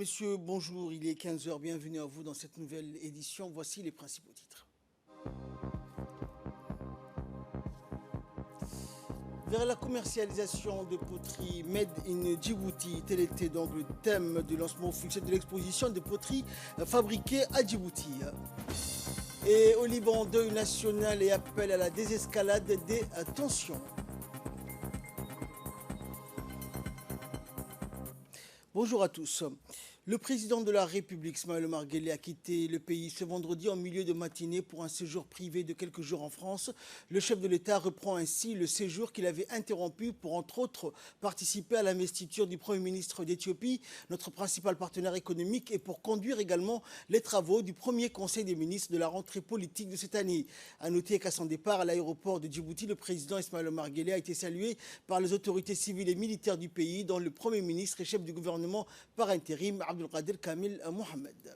messieurs, bonjour, il est 15 h, bienvenue à vous dans cette nouvelle édition. Voici les principaux titres. Vers la commercialisation de poteries Made in Djibouti, tel était donc le thème du lancement officiel de l'exposition de poteries fabriquées à Djibouti. Et au Liban, deuil national et appel à la désescalade des tensions. Bonjour à tous. Le président de la République, Ismaël Omar Guelleh, a quitté le pays ce vendredi en milieu de matinée pour un séjour privé de quelques jours en France. Le chef de l'État reprend ainsi le séjour qu'il avait interrompu pour, entre autres, participer à l'investiture du Premier ministre d'Éthiopie, notre principal partenaire économique, et pour conduire également les travaux du premier Conseil des ministres de la rentrée politique de cette année. A noter qu'à son départ à l'aéroport de Djibouti, le président Ismaël Omar Guelleh a été salué par les autorités civiles et militaires du pays, dont le Premier ministre et chef du gouvernement par intérim, Abdelkader Kamil Mohamed.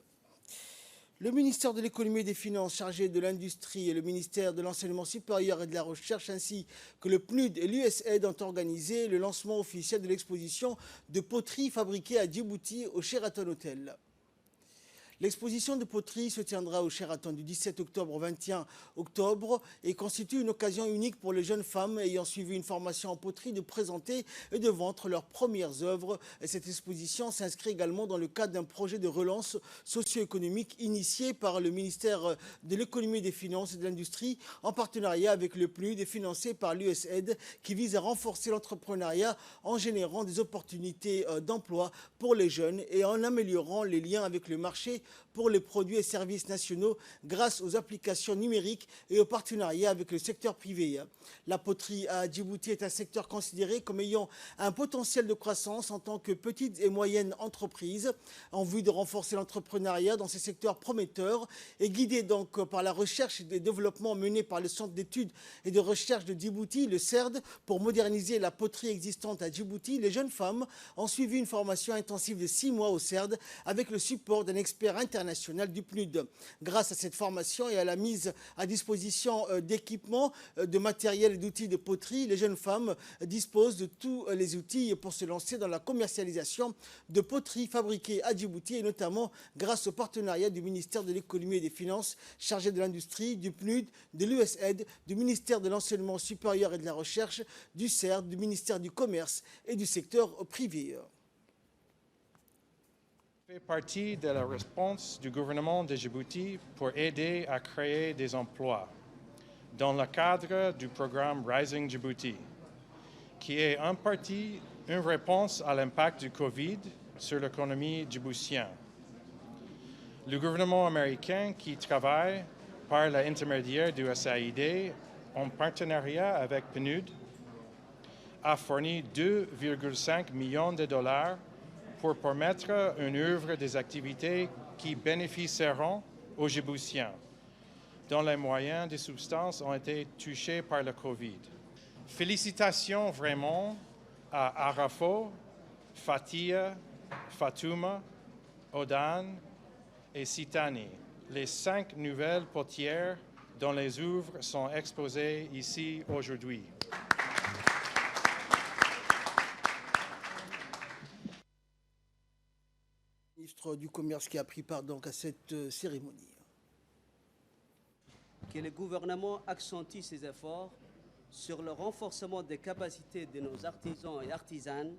Le ministère de l'économie et des finances chargé de l'industrie et le ministère de l'enseignement supérieur et de la recherche ainsi que le PNUD et l'USAID ont organisé le lancement officiel de l'exposition de poteries fabriquées à Djibouti au Sheraton Hotel. L'exposition de poterie se tiendra au Sheraton du 17 octobre au 21 octobre et constitue une occasion unique pour les jeunes femmes ayant suivi une formation en poterie de présenter et de vendre leurs premières œuvres. Et cette exposition s'inscrit également dans le cadre d'un projet de relance socio-économique initié par le ministère de l'économie, des finances et de l'industrie en partenariat avec le PNUD et financé par l'USAID qui vise à renforcer l'entrepreneuriat en générant des opportunités d'emploi pour les jeunes et en améliorant les liens avec le marché pour les produits et services nationaux grâce aux applications numériques et aux partenariats avec le secteur privé. La poterie à Djibouti est un secteur considéré comme ayant un potentiel de croissance en tant que petite et moyenne entreprise en vue de renforcer l'entrepreneuriat dans ces secteurs prometteurs et guidé donc par la recherche et le développement mené par le Centre d'études et de recherche de Djibouti, le CERD, pour moderniser la poterie existante à Djibouti. Les jeunes femmes ont suivi une formation intensive de 6 mois au CERD avec le support d'un expert international du PNUD. Grâce à cette formation et à la mise à disposition d'équipements, de matériel et d'outils de poterie, les jeunes femmes disposent de tous les outils pour se lancer dans la commercialisation de poteries fabriquées à Djibouti et notamment grâce au partenariat du ministère de l'économie et des finances chargé de l'industrie, du PNUD, de l'USAID, du ministère de l'enseignement supérieur et de la recherche, du CERD, du ministère du commerce et du secteur privé. Fait partie de la réponse du gouvernement de Djibouti pour aider à créer des emplois dans le cadre du programme Rising Djibouti, qui est en partie une réponse à l'impact du Covid sur l'économie djiboutienne. Le gouvernement américain qui travaille par l'intermédiaire du USAID en partenariat avec PNUD a fourni 2,5 millions de dollars pour permettre une œuvre des activités qui bénéficieront aux Djiboutiens, dont les moyens de subsistance ont été touchés par le Covid. Félicitations vraiment à Arafo, Fatia, Fatouma, Odan et Sitani, les 5 nouvelles potières dont les œuvres sont exposées ici aujourd'hui. Ministre du Commerce qui a pris part donc à cette cérémonie. Que le gouvernement accentue ses efforts sur le renforcement des capacités de nos artisans et artisanes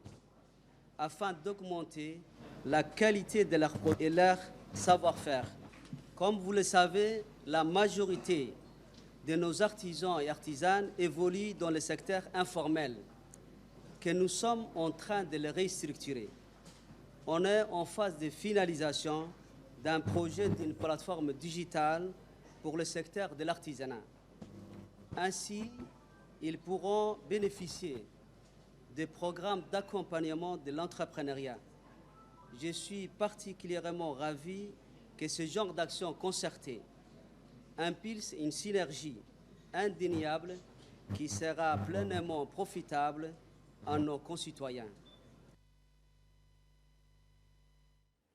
afin d'augmenter la qualité de leur produit et leur savoir-faire. Comme vous le savez, la majorité de nos artisans et artisanes évoluent dans le secteur informel, que nous sommes en train de le restructurer. On est en phase de finalisation d'un projet d'une plateforme digitale pour le secteur de l'artisanat. Ainsi, ils pourront bénéficier des programmes d'accompagnement de l'entrepreneuriat. Je suis particulièrement ravi que ce genre d'action concertée impulse une synergie indéniable qui sera pleinement profitable à nos concitoyens.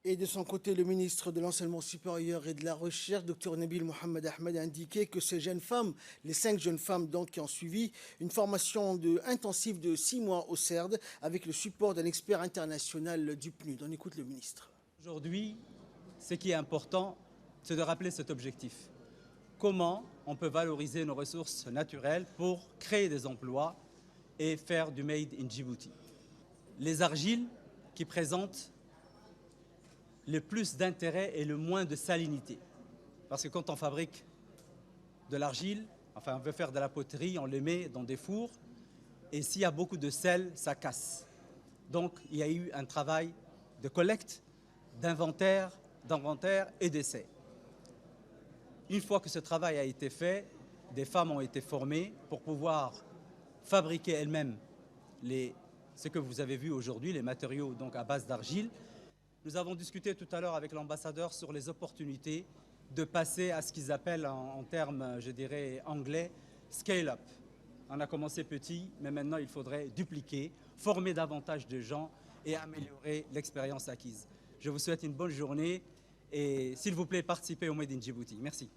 Et de son côté, le ministre de l'Enseignement supérieur et de la Recherche, Dr Nabil Mohamed Ahmed, a indiqué que ces jeunes femmes, les 5 jeunes femmes donc, qui ont suivi une formation intensive de 6 mois au CERD avec le support d'un expert international du PNUD. On écoute le ministre. Aujourd'hui, ce qui est important, c'est de rappeler cet objectif. Comment on peut valoriser nos ressources naturelles pour créer des emplois et faire du Made in Djibouti. Les argiles qui présentent le plus d'intérêt et le moins de salinité. Parce que quand on fabrique de l'argile, enfin on veut faire de la poterie, on les met dans des fours et s'il y a beaucoup de sel, ça casse. Donc il y a eu un travail de collecte, d'inventaire et d'essai. Une fois que ce travail a été fait, des femmes ont été formées pour pouvoir fabriquer elles-mêmes ce que vous avez vu aujourd'hui, les matériaux donc à base d'argile. Nous avons discuté tout à l'heure avec l'ambassadeur sur les opportunités de passer à ce qu'ils appellent en termes, je dirais, anglais, scale-up. On a commencé petit, mais maintenant il faudrait dupliquer, former davantage de gens et améliorer l'expérience acquise. Je vous souhaite une bonne journée et s'il vous plaît, participez au Made in Djibouti. Merci.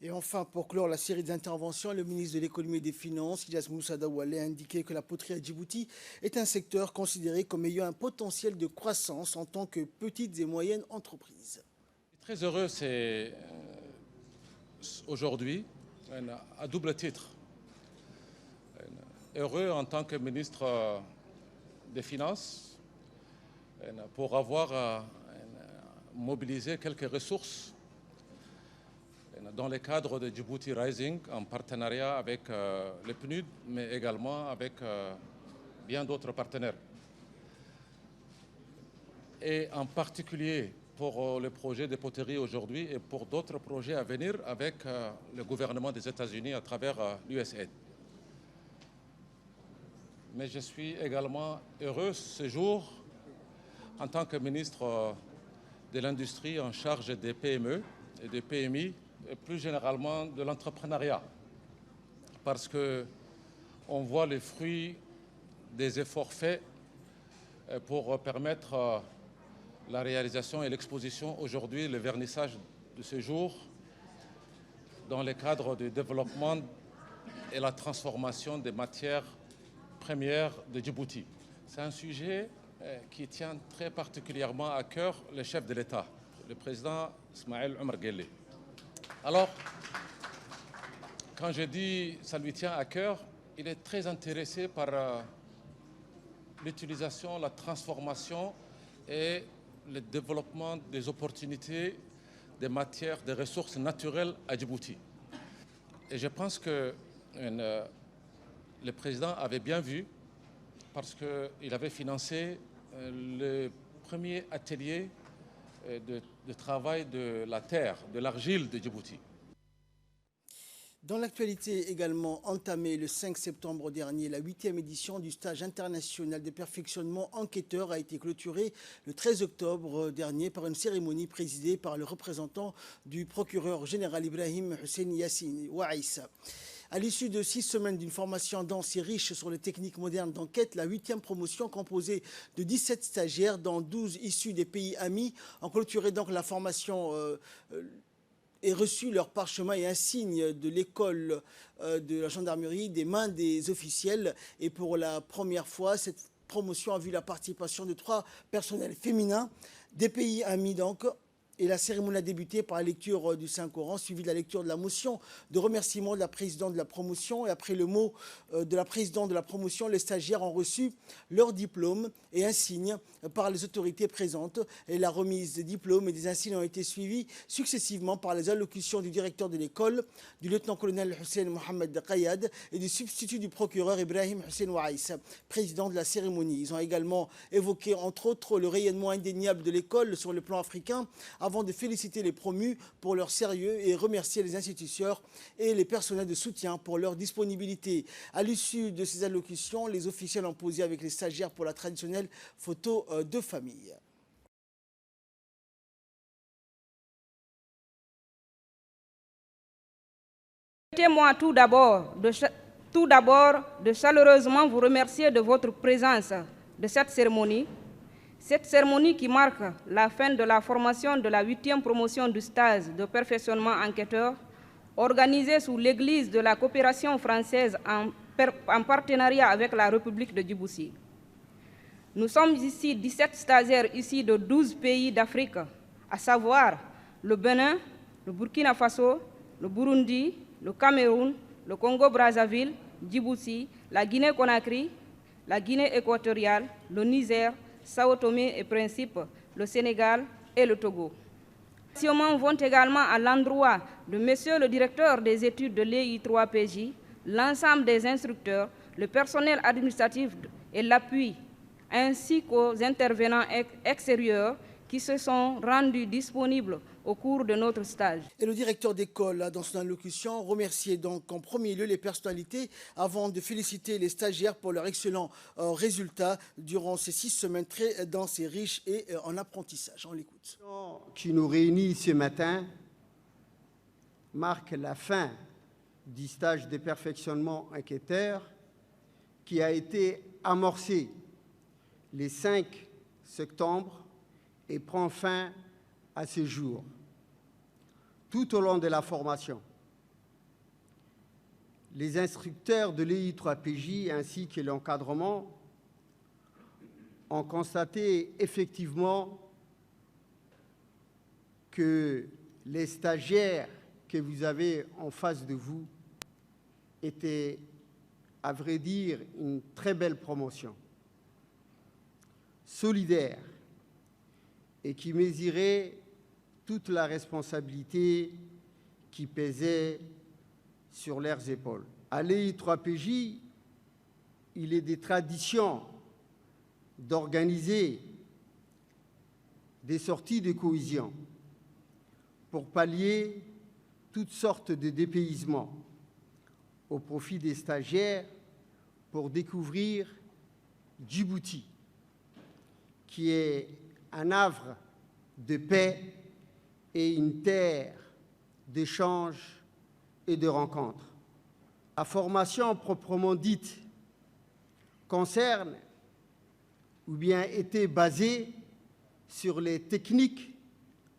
Et enfin, pour clore la série d'interventions, le ministre de l'économie et des finances, Ilyas Moussa Daoualé, a indiqué que la poterie à Djibouti est un secteur considéré comme ayant un potentiel de croissance en tant que petites et moyennes entreprises. Très heureux, c'est aujourd'hui, à double titre. Heureux en tant que ministre des Finances pour avoir mobilisé quelques ressources dans le cadre de Djibouti Rising, en partenariat avec le PNUD, mais également avec bien d'autres partenaires. Et en particulier pour le projet de poterie aujourd'hui et pour d'autres projets à venir avec le gouvernement des États-Unis à travers l'USAID. Mais je suis également heureux ce jour, en tant que ministre de l'Industrie en charge des PME et des PMI, et plus généralement de l'entrepreneuriat, parce qu'on voit les fruits des efforts faits pour permettre la réalisation et l'exposition aujourd'hui, le vernissage de ce jour, dans le cadre du développement et la transformation des matières premières de Djibouti. C'est un sujet qui tient très particulièrement à cœur le chef de l'État, le président Ismaël Omar Guelleh. Alors, quand je dis ça lui tient à cœur, il est très intéressé par l'utilisation, la transformation et le développement des opportunités des matières, des ressources naturelles à Djibouti. Et je pense que le président avait bien vu, parce qu'il avait financé le premier atelier de travail de la terre, de l'argile de Djibouti. Dans l'actualité également, entamée le 5 septembre dernier, la 8e édition du stage international de perfectionnement enquêteur a été clôturée le 13 octobre dernier par une cérémonie présidée par le représentant du procureur général Ibrahim Hussein Yassine Ouaïssa. À l'issue de 6 semaines d'une formation dense et riche sur les techniques modernes d'enquête, la 8e promotion, composée de 17 stagiaires, dont 12 issus des pays amis, ont clôturé donc la formation et reçu leur parchemin et insigne de l'école de la gendarmerie des mains des officiels. Et pour la première fois, cette promotion a vu la participation de 3 personnels féminins des pays amis donc. Et la cérémonie a débuté par la lecture du Saint-Coran, suivie de la lecture de la motion de remerciement de la présidente de la promotion. Et après le mot de la présidente de la promotion, les stagiaires ont reçu leur diplôme et insignes par les autorités présentes. Et la remise des diplômes et des insignes ont été suivies successivement par les allocutions du directeur de l'école, du lieutenant-colonel Hussein Mohamed Qayad et du substitut du procureur Ibrahim Hussein Ouaïssa, président de la cérémonie. Ils ont également évoqué, entre autres, le rayonnement indéniable de l'école sur le plan africain, avant de féliciter les promus pour leur sérieux et remercier les instituteurs et les personnels de soutien pour leur disponibilité. À l'issue de ces allocutions, les officiels ont posé avec les stagiaires pour la traditionnelle photo de famille. Permettez-moi tout d'abord de chaleureusement vous remercier de votre présence de cette cérémonie. Cette cérémonie qui marque la fin de la formation de la 8e promotion du stage de perfectionnement enquêteur, organisée sous l'Église de la coopération française en partenariat avec la République de Djibouti. Nous sommes ici 17 stagiaires issus de 12 pays d'Afrique, à savoir le Bénin, le Burkina Faso, le Burundi, le Cameroun, le Congo-Brazzaville, Djibouti, la Guinée-Conakry, la Guinée équatoriale, le Niger, Sao Tomé et Principe, le Sénégal et le Togo. Les remerciements vont également à l'endroit de Monsieur le directeur des études de l'EI3PJ, l'ensemble des instructeurs, le personnel administratif et l'appui, ainsi qu'aux intervenants extérieurs qui se sont rendus disponibles au cours de notre stage. Et le directeur d'école, dans son allocution, remerciait donc en premier lieu les personnalités avant de féliciter les stagiaires pour leurs excellents résultats durant ces 6 semaines très denses et riches et en apprentissage. On l'écoute. Qui nous réunit ce matin marque la fin du stage de perfectionnement enquêteur qui a été amorcé le 5 septembre et prend fin à ce jour. Tout au long de la formation, les instructeurs de l'EI3PJ ainsi que l'encadrement ont constaté effectivement que les stagiaires que vous avez en face de vous étaient, à vrai dire, une très belle promotion, solidaire, et qui mesurait toute la responsabilité qui pesait sur leurs épaules. À l'EI3PJ, il est des traditions d'organiser des sorties de cohésion pour pallier toutes sortes de dépaysements au profit des stagiaires pour découvrir Djibouti, qui est un havre de paix et une terre d'échanges et de rencontres. La formation proprement dite concerne ou bien était basée sur les techniques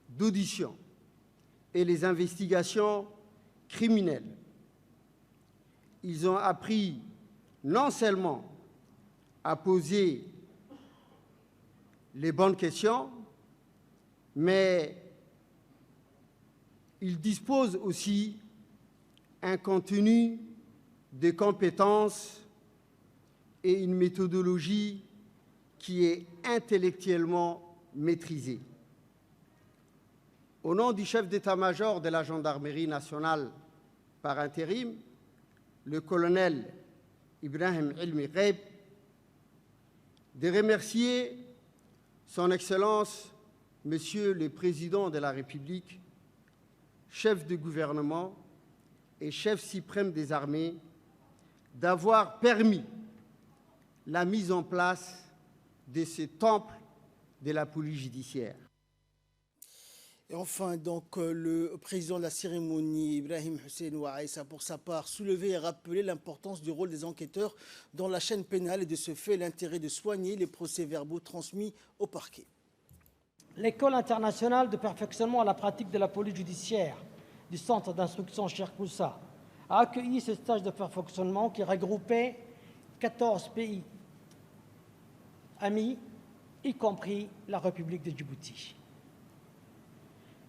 d'audition et les investigations criminelles. Ils ont appris non seulement à poser les bonnes questions, mais ils disposent aussi un contenu de compétences et une méthodologie qui est intellectuellement maîtrisée. Au nom du chef d'état-major de la gendarmerie nationale par intérim, le colonel Ibrahim Ilmi Ghaib, de remercier Son Excellence, Monsieur le Président de la République, chef de gouvernement et chef suprême des armées, d'avoir permis la mise en place de ce temple de la police judiciaire. Et enfin, donc, le président de la cérémonie, Ibrahim Hussein Ouaïssa, pour sa part, soulevait et rappelait l'importance du rôle des enquêteurs dans la chaîne pénale et de ce fait l'intérêt de soigner les procès-verbaux transmis au parquet. L'École internationale de perfectionnement à la pratique de la police judiciaire du centre d'instruction Cheikh Moussa a accueilli ce stage de perfectionnement qui regroupait 14 pays amis, y compris la République de Djibouti.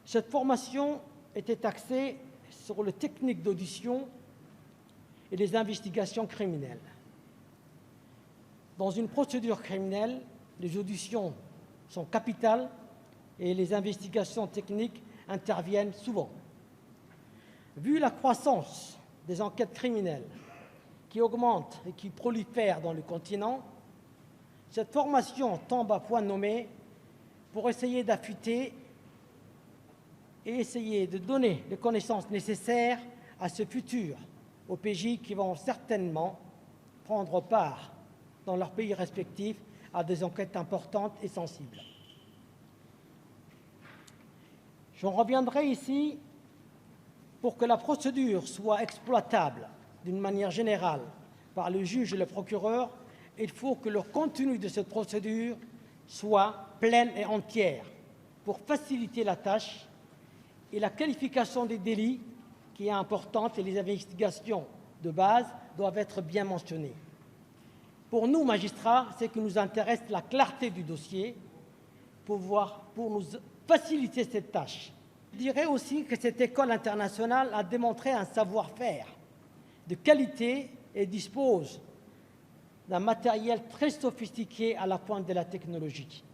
Cette formation était axée sur les techniques d'audition et les investigations criminelles. Dans une procédure criminelle, les auditions sont capitales et les investigations techniques interviennent souvent. Vu la croissance des enquêtes criminelles qui augmente et qui prolifère dans le continent, cette formation tombe à point nommé pour essayer d'affûter et essayer de donner les connaissances nécessaires à ce futur aux PJ qui vont certainement prendre part dans leurs pays respectifs à des enquêtes importantes et sensibles. J'en reviendrai ici pour que la procédure soit exploitable d'une manière générale par le juge et le procureur. Il faut que le contenu de cette procédure soit plein et entière pour faciliter la tâche et la qualification des délits qui est importante et les investigations de base doivent être bien mentionnées. Pour nous, magistrats, ce qui nous intéresse, la clarté du dossier pour nous faciliter cette tâche. Je dirais aussi que cette école internationale a démontré un savoir-faire de qualité et dispose d'un matériel très sophistiqué à la pointe de la technologie.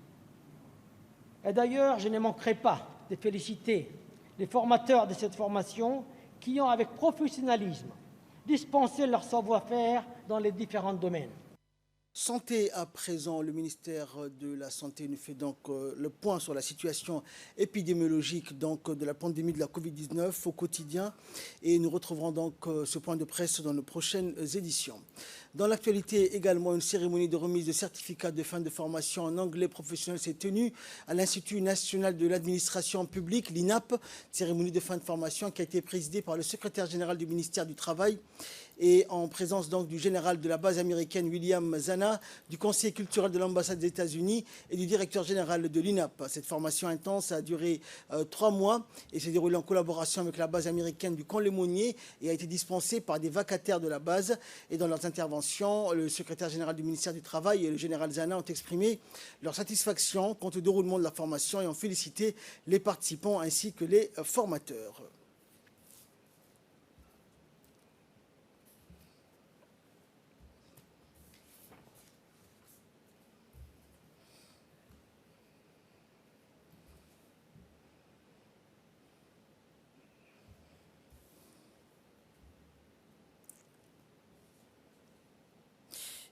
Et d'ailleurs, je ne manquerai pas de féliciter les formateurs de cette formation qui ont, avec professionnalisme, dispensé leur savoir-faire dans les différents domaines. Santé à présent, le ministère de la Santé nous fait donc le point sur la situation épidémiologique de la pandémie de la Covid-19 au quotidien et nous retrouverons donc ce point de presse dans nos prochaines éditions. Dans l'actualité également, une cérémonie de remise de certificats de fin de formation en anglais professionnel s'est tenue à l'Institut national de l'administration publique, l'INAP, cérémonie de fin de formation qui a été présidée par le secrétaire général du ministère du Travail et en présence donc du général de la base américaine William Zana, du conseiller culturel de l'ambassade des États-Unis et du directeur général de l'INAP. Cette formation intense a duré 3 mois et s'est déroulée en collaboration avec la base américaine du Camp-Lemonnier et a été dispensée par des vacataires de la base. Et dans leurs interventions, le secrétaire général du ministère du Travail et le général Zana ont exprimé leur satisfaction quant au déroulement de la formation et ont félicité les participants ainsi que les formateurs.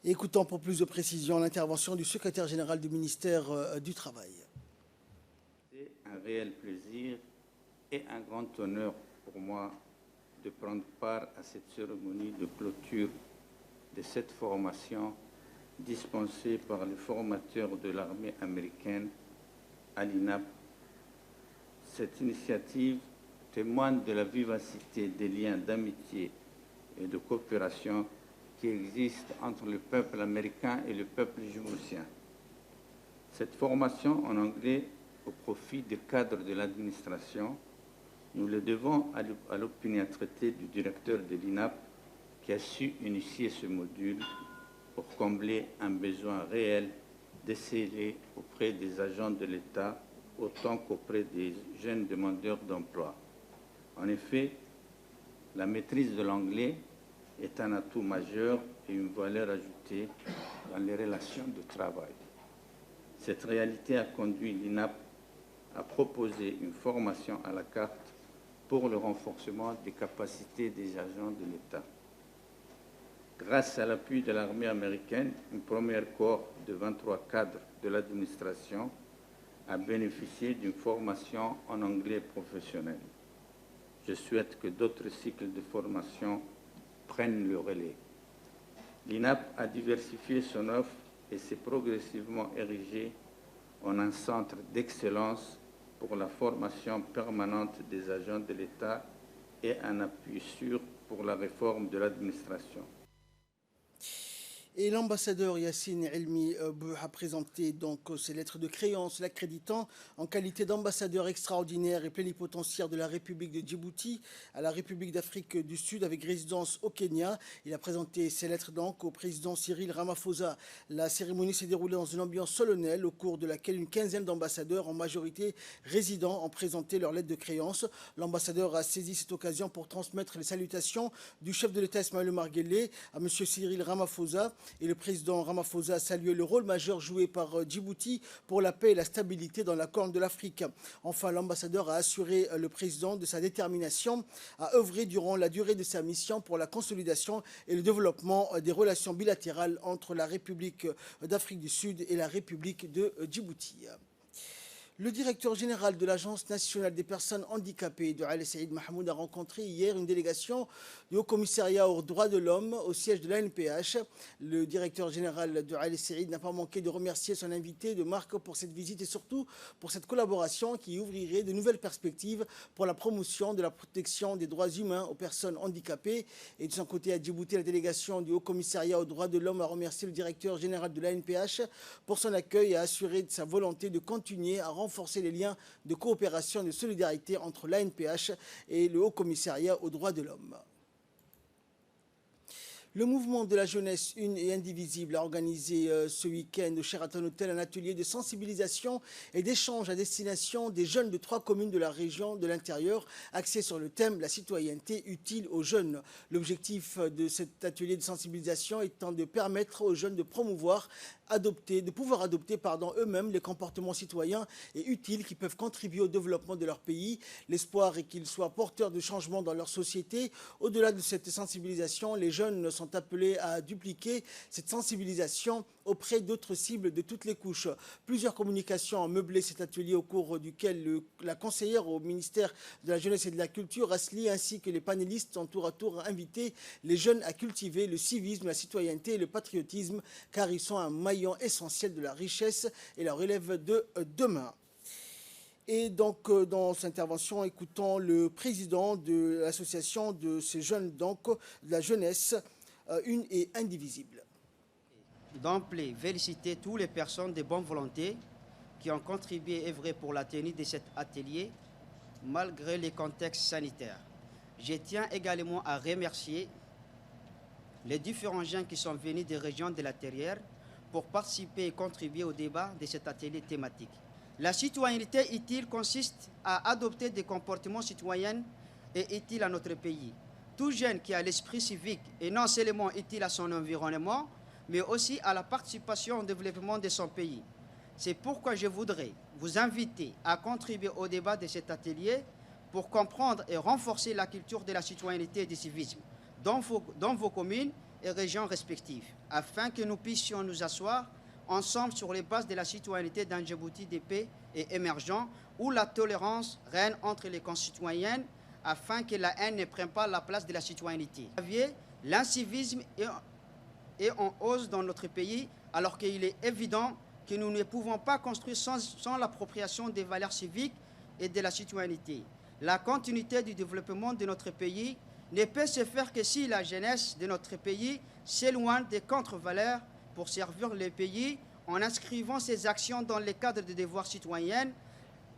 Écoutons pour plus de précision l'intervention du secrétaire général du ministère du Travail. C'est un réel plaisir et un grand honneur pour moi de prendre part à cette cérémonie de clôture de cette formation dispensée par les formateurs de l'armée américaine à l'INAP. Cette initiative témoigne de la vivacité des liens d'amitié et de coopération qui existe entre le peuple américain et le peuple djiboutien. Cette formation en anglais au profit des cadres de l'administration, nous le devons à l'opiniâtreté du directeur de l'INAP qui a su initier ce module pour combler un besoin réel décelé auprès des agents de l'État autant qu'auprès des jeunes demandeurs d'emploi. En effet, la maîtrise de l'anglais est un atout majeur et une valeur ajoutée dans les relations de travail. Cette réalité a conduit l'INAP à proposer une formation à la carte pour le renforcement des capacités des agents de l'État. Grâce à l'appui de l'armée américaine, une première cohorte de 23 cadres de l'administration a bénéficié d'une formation en anglais professionnel. Je souhaite que d'autres cycles de formation prennent le relais. L'INAP a diversifié son offre et s'est progressivement érigé en un centre d'excellence pour la formation permanente des agents de l'État et un appui sûr pour la réforme de l'administration. Et l'ambassadeur Yassine Elmi a présenté donc ses lettres de créance, l'accréditant en qualité d'ambassadeur extraordinaire et plénipotentiaire de la République de Djibouti à la République d'Afrique du Sud avec résidence au Kenya. Il a présenté ses lettres donc au président Cyril Ramaphosa. La cérémonie s'est déroulée dans une ambiance solennelle au cours de laquelle une quinzaine d'ambassadeurs, en majorité résidents, ont présenté leurs lettres de créance. L'ambassadeur a saisi cette occasion pour transmettre les salutations du chef de l'État Ismaël Omar Guelleh à M. Cyril Ramaphosa. Et le président Ramaphosa a salué le rôle majeur joué par Djibouti pour la paix et la stabilité dans la Corne de l'Afrique. Enfin, l'ambassadeur a assuré le président de sa détermination à œuvrer durant la durée de sa mission pour la consolidation et le développement des relations bilatérales entre la République d'Afrique du Sud et la République de Djibouti. Le directeur général de l'Agence nationale des personnes handicapées de Al Saïd Mahmoud a rencontré hier une délégation du Haut-Commissariat aux droits de l'homme au siège de l'ANPH. Le directeur général de Al Saïd n'a pas manqué de remercier son invité de marque pour cette visite et surtout pour cette collaboration qui ouvrirait de nouvelles perspectives pour la promotion de la protection des droits humains aux personnes handicapées. Et de son côté, à Djibouti, la délégation du Haut-Commissariat aux droits de l'homme a remercié le directeur général de l'ANPH pour son accueil et a assuré de sa volonté de continuer à renforcer les liens de coopération et de solidarité entre l'ANPH et le Haut-Commissariat aux droits de l'homme. Le mouvement de la jeunesse une et indivisible a organisé ce week-end au Sheraton Hotel un atelier de sensibilisation et d'échange à destination des jeunes de 3 communes de la région de l'intérieur, axé sur le thème « La citoyenneté utile aux jeunes ». L'objectif de cet atelier de sensibilisation étant de permettre aux jeunes de pouvoir adopter eux-mêmes les comportements citoyens et utiles qui peuvent contribuer au développement de leur pays. L'espoir est qu'ils soient porteurs de changements dans leur société. Au-delà de cette sensibilisation, les jeunes sont appelés à dupliquer cette sensibilisation auprès d'autres cibles de toutes les couches. Plusieurs communications ont meublé cet atelier au cours duquel la conseillère au ministère de la Jeunesse et de la Culture, Asli, ainsi que les panélistes ont tour à tour invité les jeunes à cultiver le civisme, la citoyenneté et le patriotisme, car ils sont un maillon essentiel de la richesse et la relève de demain. Et donc, dans cette intervention, écoutons le président de l'association de ces jeunes, donc de la jeunesse une et indivisible. D'emblée, féliciter toutes les personnes de bonne volonté qui ont contribué et œuvré pour la tenue de cet atelier, malgré les contextes sanitaires. Je tiens également à remercier les différents jeunes qui sont venus des régions de l'intérieur pour participer et contribuer au débat de cet atelier thématique. La citoyenneté utile consiste à adopter des comportements citoyens et utiles à notre pays. Tout jeune qui a l'esprit civique est non seulement utile à son environnement, mais aussi à la participation au développement de son pays. C'est pourquoi je voudrais vous inviter à contribuer au débat de cet atelier pour comprendre et renforcer la culture de la citoyenneté et du civisme dans vos communes et régions respectives, afin que nous puissions nous asseoir ensemble sur les bases de la citoyenneté d'un Djibouti de paix et émergent, où la tolérance règne entre les concitoyens, afin que la haine ne prenne pas la place de la citoyenneté. L'incivisme est en hausse dans notre pays, alors qu'il est évident que nous ne pouvons pas construire sans l'appropriation des valeurs civiques et de la citoyenneté. La continuité du développement de notre pays ne peut se faire que si la jeunesse de notre pays s'éloigne des contre-valeurs pour servir le pays en inscrivant ses actions dans le cadre des devoirs citoyens,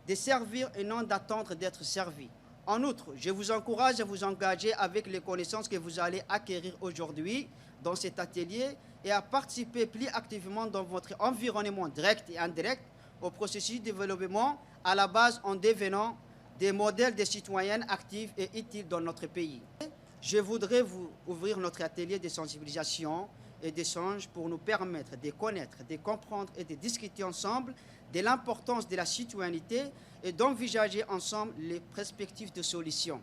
de servir et non d'attendre d'être servi. En outre, je vous encourage à vous engager avec les connaissances que vous allez acquérir aujourd'hui dans cet atelier et à participer plus activement dans votre environnement direct et indirect au processus de développement, à la base en devenant des modèles de citoyens actifs et utiles dans notre pays. Je voudrais vous ouvrir notre atelier de sensibilisation et d'échange pour nous permettre de connaître, de comprendre et de discuter ensemble de l'importance de la citoyenneté et d'envisager ensemble les perspectives de solutions.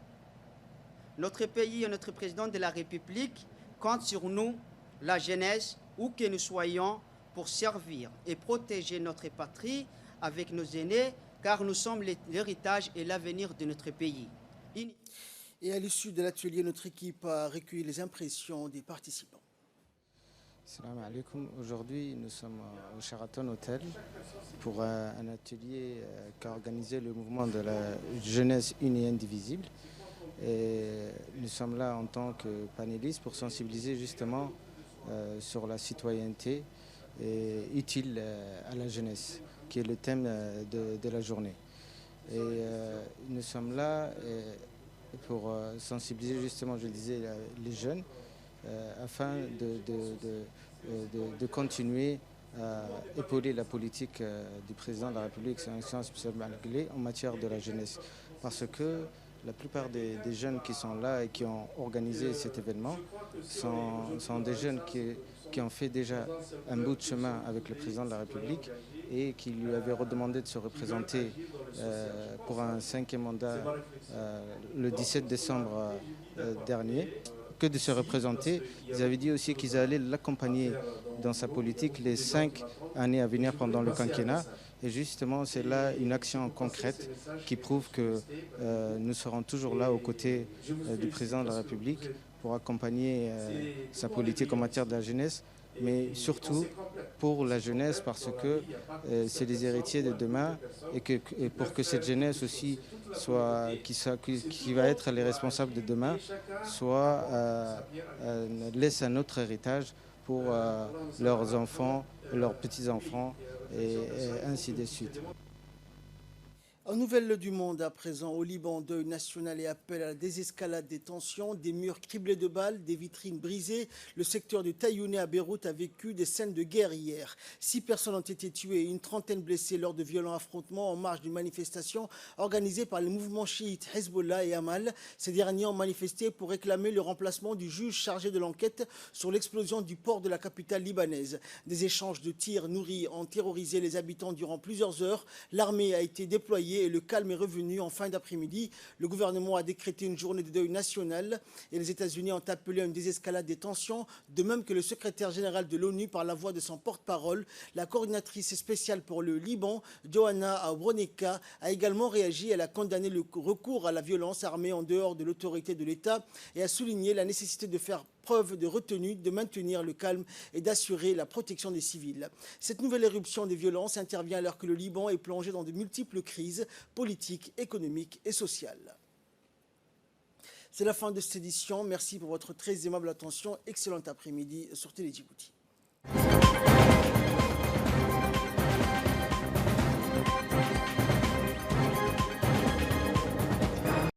Notre pays et notre président de la République comptent sur nous, la jeunesse, où que nous soyons, pour servir et protéger notre patrie avec nos aînés, car nous sommes l'héritage et l'avenir de notre pays. Et à l'issue de l'atelier, notre équipe a recueilli les impressions des participants. Salam alaikum. Aujourd'hui, nous sommes au Sheraton Hotel pour un atelier qu'a organisé le mouvement de la jeunesse une et indivisible. Et nous sommes là en tant que panélistes pour sensibiliser justement sur la citoyenneté utile à la jeunesse, qui est le thème de la journée. Et nous sommes là pour sensibiliser justement, je le disais, les jeunes afin de continuer à épauler la politique du président de la République, son Excellence M. en matière de la jeunesse. Parce que la plupart des jeunes qui sont là et qui ont organisé cet événement sont des jeunes qui ont fait déjà un bout de chemin avec le président de la République et qui lui avaient redemandé de se représenter pour un 5e mandat le 17 décembre dernier. Que de se représenter, ils avaient dit aussi qu'ils allaient l'accompagner dans sa politique les 5 années à venir pendant le quinquennat. Et justement, c'est là une action concrète qui prouve que nous serons toujours là aux côtés du président de la République pour accompagner sa politique en matière de la jeunesse, mais surtout pour la jeunesse parce que c'est les héritiers de demain et pour que cette jeunesse aussi qui va être les responsables de demain laisse un autre héritage pour leurs enfants, leurs petits-enfants et ainsi de suite. En nouvelle du monde, à présent, au Liban, deuil national et appel à la désescalade des tensions, des murs criblés de balles, des vitrines brisées. Le secteur de Taïouné à Beyrouth a vécu des scènes de guerre hier. 6 personnes ont été tuées et une trentaine blessées lors de violents affrontements en marge d'une manifestation organisée par les mouvements chiites Hezbollah et Amal. Ces derniers ont manifesté pour réclamer le remplacement du juge chargé de l'enquête sur l'explosion du port de la capitale libanaise. Des échanges de tirs nourris ont terrorisé les habitants durant plusieurs heures. L'armée a été déployée et le calme est revenu en fin d'après-midi. Le gouvernement a décrété une journée de deuil national et les États-Unis ont appelé à une désescalade des tensions, de même que le secrétaire général de l'ONU par la voix de son porte-parole. La coordinatrice spéciale pour le Liban, Johanna Abroneka, a également réagi. Elle a condamné le recours à la violence armée en dehors de l'autorité de l'État et a souligné la nécessité de faire preuve de retenue, de maintenir le calme et d'assurer la protection des civils. Cette nouvelle éruption des violences intervient alors que le Liban est plongé dans de multiples crises politiques, économiques et sociales. C'est la fin de cette édition. Merci pour votre très aimable attention. Excellent après-midi sur Télé Djibouti.